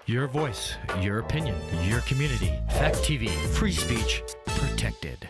Your voice, your opinion, your community. Fact TV, free speech protected.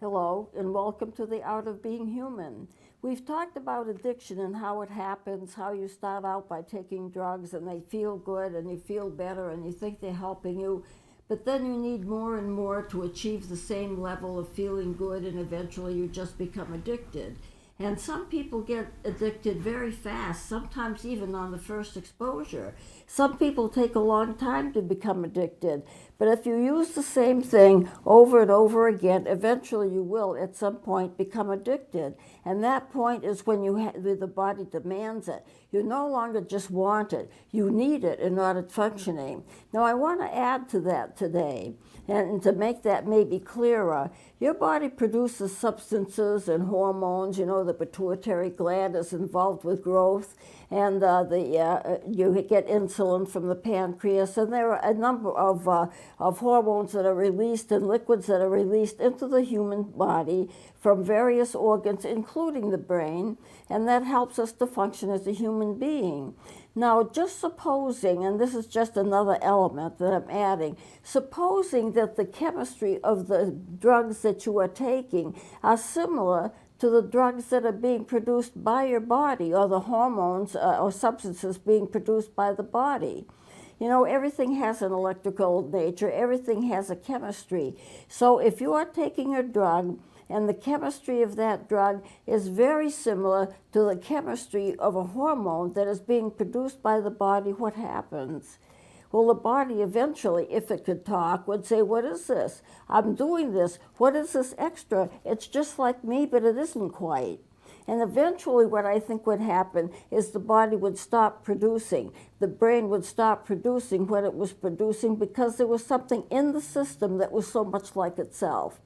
Hello, and welcome to the Art of Being Human. We've talked about addiction and how it happens, how you start out by taking drugs and they feel good and you feel better and you think they're helping you, but then you need more and more to achieve the same level of feeling good, and eventually you just become addicted. And some people get addicted very fast, sometimes even on the first exposure. Some people take a long time to become addicted. But if you use the same thing over and over again, eventually you will at some point become addicted. And that point is when the body demands it. You no longer just want it, you need it in order to functioning. Now I want to add to that today, and to make that maybe clearer. Your body produces substances and hormones. You know, the pituitary gland is involved with growth, and you get insulin from the pancreas, and there are a number of hormones that are released and liquids that are released into the human body from various organs, including the brain, and that helps us to function as a human being. Now, just supposing, and this is just another element that I'm adding, supposing that the chemistry of the drugs that you are taking are similar to the drugs that are being produced by your body, or the hormones or substances being produced by the body. You know, everything has an electrical nature, everything has a chemistry. So if you are taking a drug and the chemistry of that drug is very similar to the chemistry of a hormone that is being produced by the body, what happens? Well, the body eventually, if it could talk, would say, what is this? I'm doing this. What is this extra? It's just like me, but it isn't quite. And eventually what I think would happen is the body would stop producing. The brain would stop producing what it was producing because there was something in the system that was so much like itself.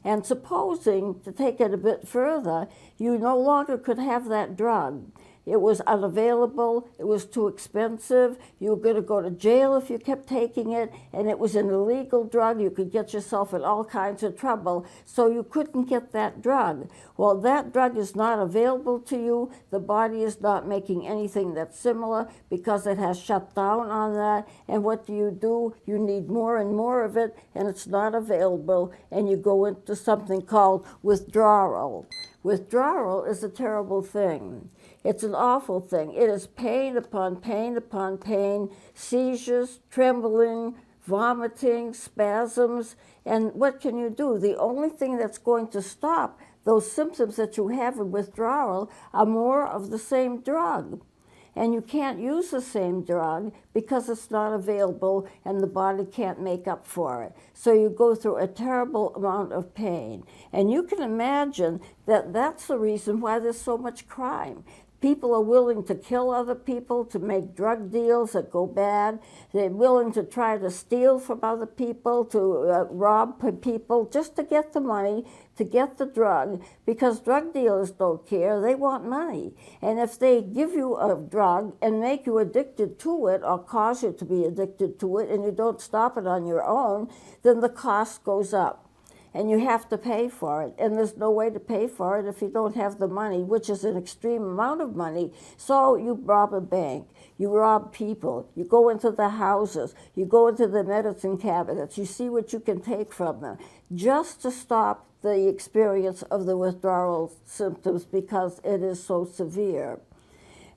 And supposing, to take it a bit further, you no longer could have that drug. It was unavailable, it was too expensive, you were going to go to jail if you kept taking it, and it was an illegal drug, you could get yourself in all kinds of trouble, so you couldn't get that drug. Well, that drug is not available to you, the body is not making anything that's similar because it has shut down on that, and what do? You need more and more of it, and it's not available, and you go into something called withdrawal. Withdrawal is a terrible thing. It's an awful thing. It is pain upon pain upon pain, seizures, trembling, vomiting, spasms, and what can you do? The only thing that's going to stop those symptoms that you have in withdrawal are more of the same drug. And you can't use the same drug because it's not available and the body can't make up for it. So you go through a terrible amount of pain. And you can imagine that that's the reason why there's so much crime. People are willing to kill other people, to make drug deals that go bad. They're willing to try to steal from other people, to rob people, just to get the money, to get the drug, because drug dealers don't care. They want money. And if they give you a drug and make you addicted to it, or cause you to be addicted to it, and you don't stop it on your own, then the cost goes up. And you have to pay for it. And there's no way to pay for it if you don't have the money, which is an extreme amount of money. So you rob a bank, you rob people, you go into the houses, you go into the medicine cabinets, you see what you can take from them, just to stop the experience of the withdrawal symptoms because it is so severe.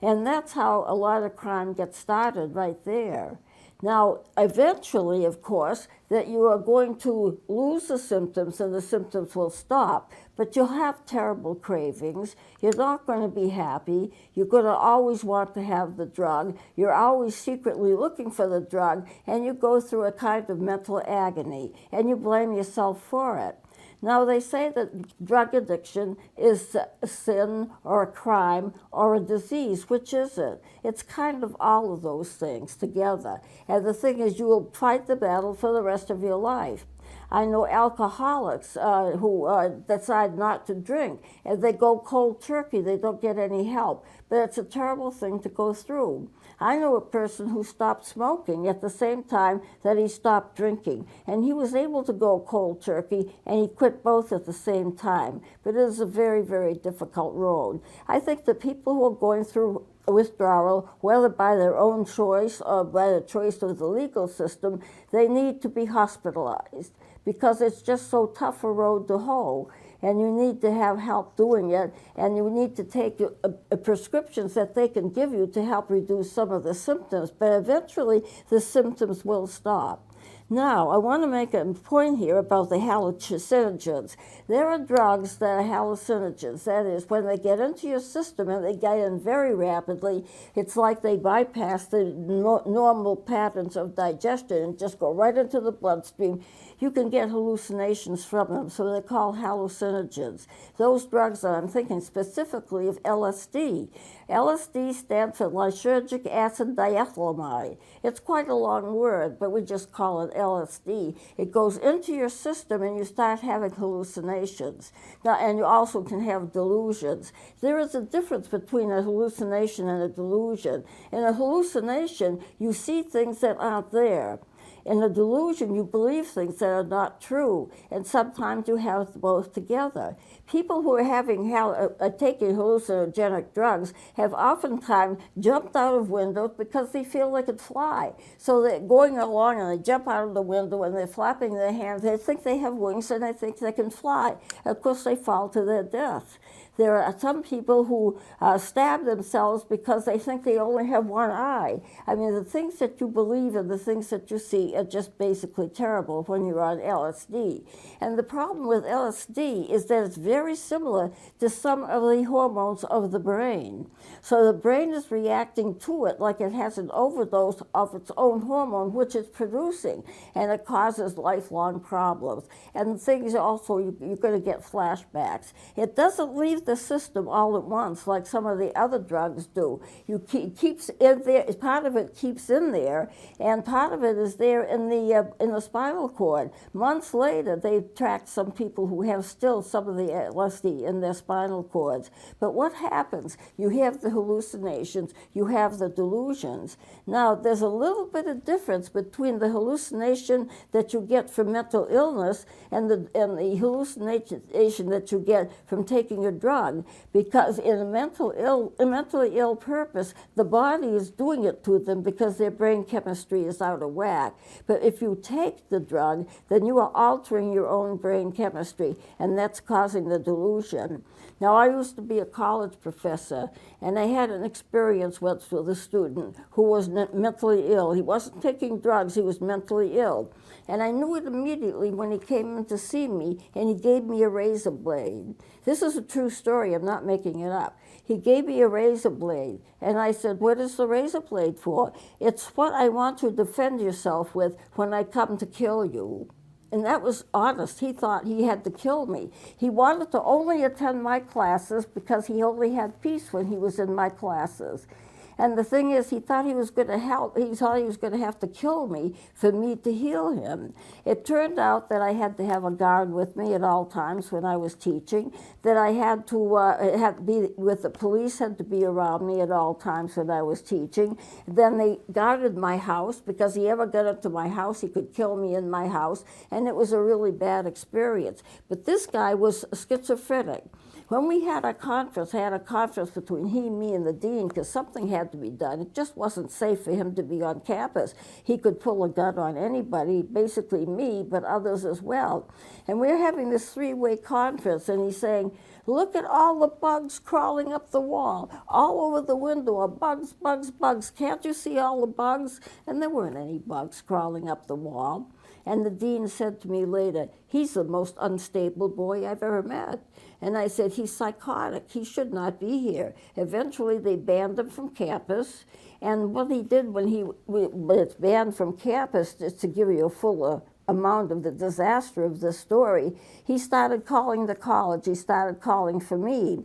And that's how a lot of crime gets started right there. Now, eventually, of course, that you are going to lose the symptoms and the symptoms will stop, but you'll have terrible cravings. You're not going to be happy. You're going to always want to have the drug. You're always secretly looking for the drug, and you go through a kind of mental agony, and you blame yourself for it. Now, they say that drug addiction is a sin or a crime or a disease. Which is it? It's kind of all of those things together. And the thing is, you will fight the battle for the rest of your life. I know alcoholics who decide not to drink, and they go cold turkey. They don't get any help. But it's a terrible thing to go through. I know a person who stopped smoking at the same time that he stopped drinking, and he was able to go cold turkey, and he quit both at the same time. But it is a very, very difficult road. I think the people who are going through withdrawal, whether by their own choice or by the choice of the legal system, they need to be hospitalized because it's just so tough a road to hoe. And you need to have help doing it, and you need to take prescriptions that they can give you to help reduce some of the symptoms, but eventually the symptoms will stop. Now, I want to make a point here about the hallucinogens. There are drugs that are hallucinogens. That is, when they get into your system and they get in very rapidly, it's like they bypass the normal patterns of digestion and just go right into the bloodstream. You can get hallucinations from them, so they're called hallucinogens. Those drugs, I'm thinking specifically of LSD. LSD stands for lysergic acid diethylamide. It's quite a long word, but we just call it LSD. It goes into your system and you start having hallucinations. Now, and you also can have delusions. There is a difference between a hallucination and a delusion. In a hallucination, you see things that aren't there. In a delusion, you believe things that are not true, and sometimes you have both together. People who are taking hallucinogenic drugs have oftentimes jumped out of windows because they feel they could fly. So they're going along and they jump out of the window and they're flapping their hands. They think they have wings and they think they can fly. Of course, they fall to their death. There are some people who stab themselves because they think they only have one eye. I mean, the things that you believe and the things that you see are just basically terrible when you're on LSD. And the problem with LSD is that it's very similar to some of the hormones of the brain. So the brain is reacting to it like it has an overdose of its own hormone, which it's producing, and it causes lifelong problems. And things also, you're going to get flashbacks. It doesn't leave the system all at once like some of the other drugs do. Keeps in there. Part of it keeps in there, and part of it is there in the spinal cord. Months later, they tracked some people who have still some of the LSD in their spinal cords. But what happens? You have the hallucinations. You have the delusions. Now, there's a little bit of difference between the hallucination that you get from mental illness and the hallucination that you get from taking a drug. Because in a mentally ill purpose, the body is doing it to them because their brain chemistry is out of whack. But if you take the drug, then you are altering your own brain chemistry, and that's causing the delusion. Now, I used to be a college professor, and I had an experience once with a student who was mentally ill. He wasn't taking drugs, he was mentally ill. And I knew it immediately when he came in to see me, and he gave me a razor blade. This is a true story, I'm not making it up. He gave me a razor blade, and I said, "What is the razor blade for?" "It's what I want to defend yourself with when I come to kill you." And that was honest. He thought he had to kill me. He wanted to only attend my classes because he only had peace when he was in my classes. And the thing is, he thought he was going to help. He thought he was going to have to kill me for me to heal him. It turned out that I had to have a guard with me at all times when I was teaching, that I had to be with the police, had to be around me at all times when I was teaching. Then they guarded my house because he ever got into my house, he could kill me in my house, and it was a really bad experience. But this guy was schizophrenic. When we had a conference, I had a conference between he, me, and the dean because something had to be done. It just wasn't safe for him to be on campus. He could pull a gun on anybody, basically me, but others as well. And we're having this three-way conference, and he's saying, "Look at all the bugs crawling up the wall. All over the window are bugs, bugs, bugs. Can't you see all the bugs?" And there weren't any bugs crawling up the wall. And the dean said to me later, "He's the most unstable boy I've ever met." And I said, "He's psychotic. He should not be here." Eventually, they banned him from campus. And what he did when it's banned from campus, just to give you a fuller amount of the disaster of this story, he started calling the college. He started calling for me.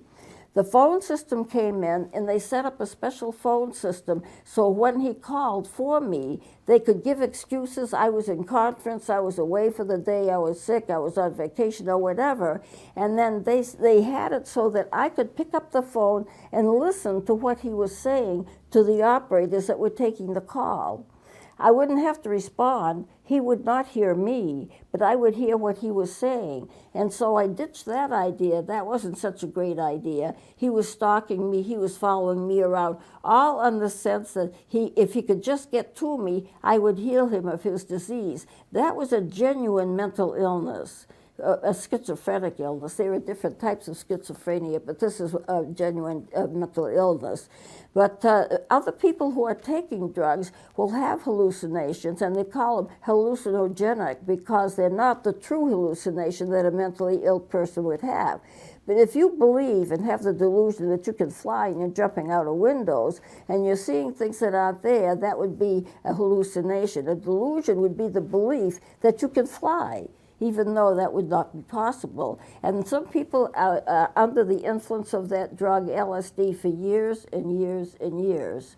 The phone system came in, and they set up a special phone system, so when he called for me, they could give excuses. I was in conference, I was away for the day, I was sick, I was on vacation, or whatever. And then they had it so that I could pick up the phone and listen to what he was saying to the operators that were taking the call. I wouldn't have to respond. He would not hear me, but I would hear what he was saying. And so I ditched that idea. That wasn't such a great idea. He was stalking me. He was following me around, all on the sense that if he could just get to me, I would heal him of his disease. That was a genuine mental illness. A schizophrenic illness. There are different types of schizophrenia, but this is a genuine mental illness. But other people who are taking drugs will have hallucinations, and they call them hallucinogenic because they're not the true hallucination that a mentally ill person would have. But if you believe and have the delusion that you can fly and you're jumping out of windows and you're seeing things that aren't there, that would be a hallucination. A delusion would be the belief that you can fly, even though that would not be possible. And some people are under the influence of that drug, LSD, for years and years and years.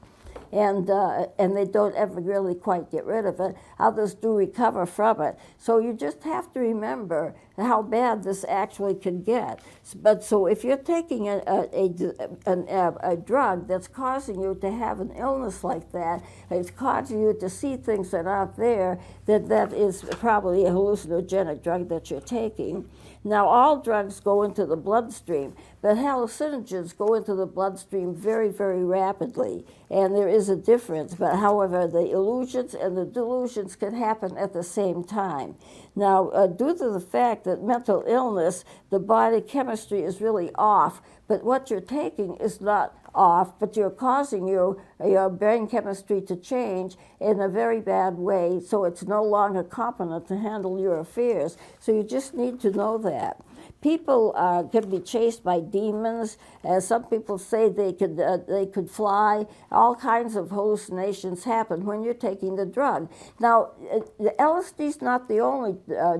And they don't ever really quite get rid of it. Others do recover from it. So you just have to remember how bad this actually can get. But so if you're taking a drug that's causing you to have an illness like that, it's causing you to see things that aren't there, that is probably a hallucinogenic drug that you're taking. Now, all drugs go into the bloodstream, but hallucinogens go into the bloodstream very, very rapidly, and there is a difference. But however, the illusions and the delusions can happen at the same time. Now, due to the fact that mental illness, the body chemistry is really off, but what you're taking is not off, but you're causing your brain chemistry to change in a very bad way, so it's no longer competent to handle your affairs. So you just need to know that. People can be chased by demons. Some people say they could fly. All kinds of hallucinations happen when you're taking the drug. Now, the LSD is not the only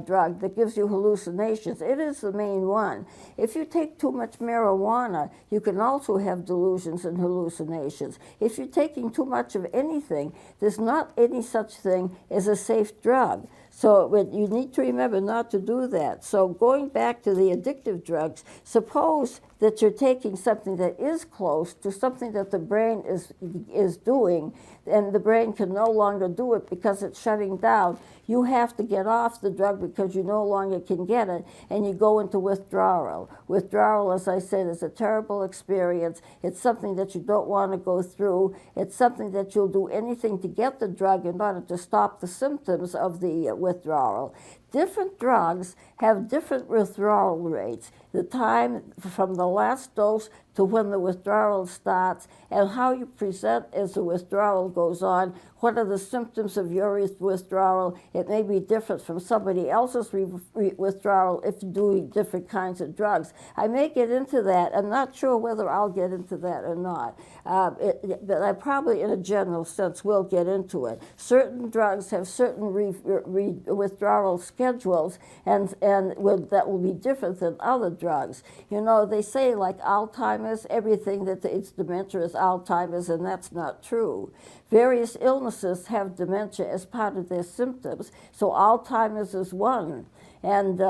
drug that gives you hallucinations. It is the main one. If you take too much marijuana, you can also have delusions and hallucinations. If you're taking too much of anything, there's not any such thing as a safe drug. So you need to remember not to do that. So going back to the addictive drugs, suppose that you're taking something that is close to something that the brain is doing, and the brain can no longer do it because it's shutting down. You have to get off the drug because you no longer can get it, and you go into withdrawal. Withdrawal, as I said, is a terrible experience. It's something that you don't want to go through. It's something that you'll do anything to get the drug in order to stop the symptoms of the withdrawal. Different drugs have different withdrawal rates. The time from the last dose to when the withdrawal starts, and how you present as the withdrawal goes on. What are the symptoms of your withdrawal? It may be different from somebody else's withdrawal if you're doing different kinds of drugs. I may get into that. I'm not sure whether I'll get into that or not. But I probably, in a general sense, will get into it. Certain drugs have certain withdrawal schedules, and that will be different than other drugs. You know, they say like Alzheimer's, everything that it's dementia is Alzheimer's, and that's not true. Various illnesses have dementia as part of their symptoms, so Alzheimer's is one. And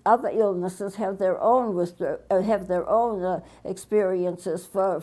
other illnesses have their own experiences for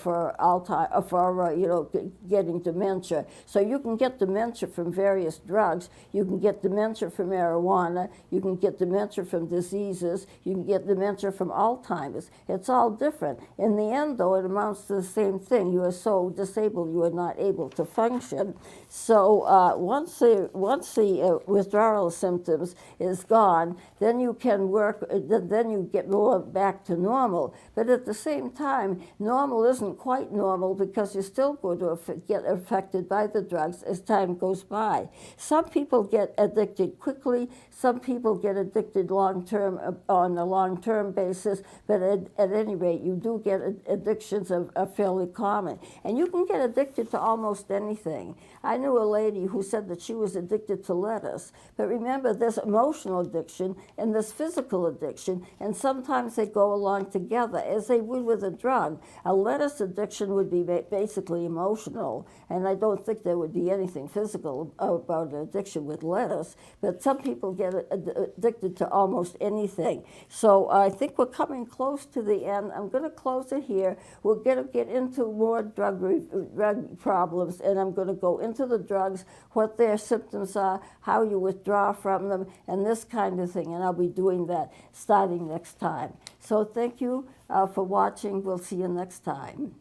getting dementia. So you can get dementia from various drugs. You can get dementia from marijuana. You can get dementia from diseases. You can get dementia from Alzheimer's. It's all different. In the end, though, it amounts to the same thing. You are so disabled you are not able to function. So once the withdrawal symptoms is gone, on, then you can work, then you get more back to normal. But at the same time, normal isn't quite normal because you're still going to get affected by the drugs as time goes by. Some people get addicted quickly, some people get addicted long-term, on a long-term basis, but at any rate, you do get addictions are fairly common. And you can get addicted to almost anything. I knew a lady who said that she was addicted to lettuce, but remember, there's emotional addiction and there's physical addiction, and sometimes they go along together, as they would with a drug. A lettuce addiction would be basically emotional, and I don't think there would be anything physical about an addiction with lettuce, but some people get addicted to almost anything. So I think we're coming close to the end. I'm going to close it here. We're going to get into more drug problems, and I'm going to go into the drugs, what their symptoms are, how you withdraw from them, and this kind of thing, and I'll be doing that starting next time. So thank you for watching. We'll see you next time.